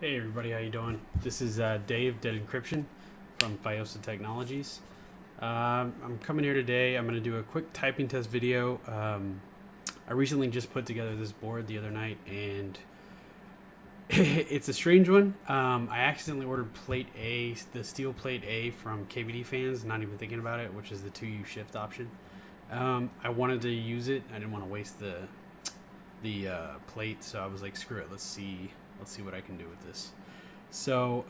Hey everybody, how you doing? This is Dave, Dead Encryption from Fiosa Technologies. I'm coming here today. I'm going to do a quick typing test video. I recently just put together this board the other night, and it's a strange one. I accidentally ordered plate A, the steel plate A from KBD Fans, not even thinking about it, which is the 2U shift option. I wanted to use it. I didn't want to waste the plate, so I was like, screw it. Let's see what I can do with this. So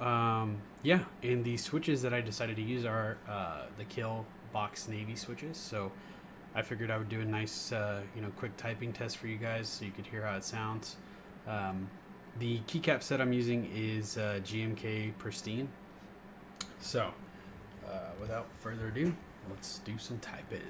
yeah, and the switches that I decided to use are the Kailh Boxy Navy switches. So I figured I would do a nice quick typing test for you guys so you could hear how it sounds. The keycap set I'm using is GMK Pristine. So without further ado, let's do some typing.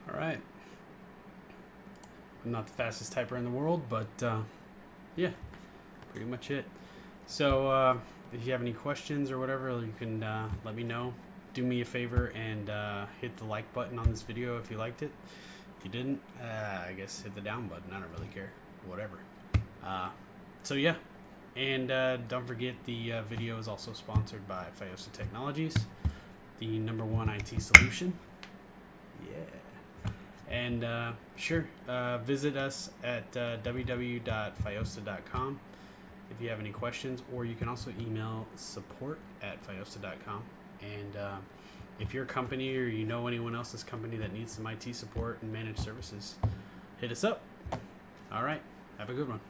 Alright, I'm not the fastest typer in the world, but yeah, pretty much it. So if you have any questions or whatever, you can let me know. Do me a favor and hit the like button on this video if you liked it. If you didn't, I guess hit the down button. I don't really care, whatever. So yeah, and don't forget the video is also sponsored by Fiosa Technologies, the #1 IT solution. Yeah. And visit us at www.fiosa.com if you have any questions, or you can also email support@fiosa.com. And if your company or you know anyone else's company that needs some IT support and managed services, hit us up. All right, have a good one.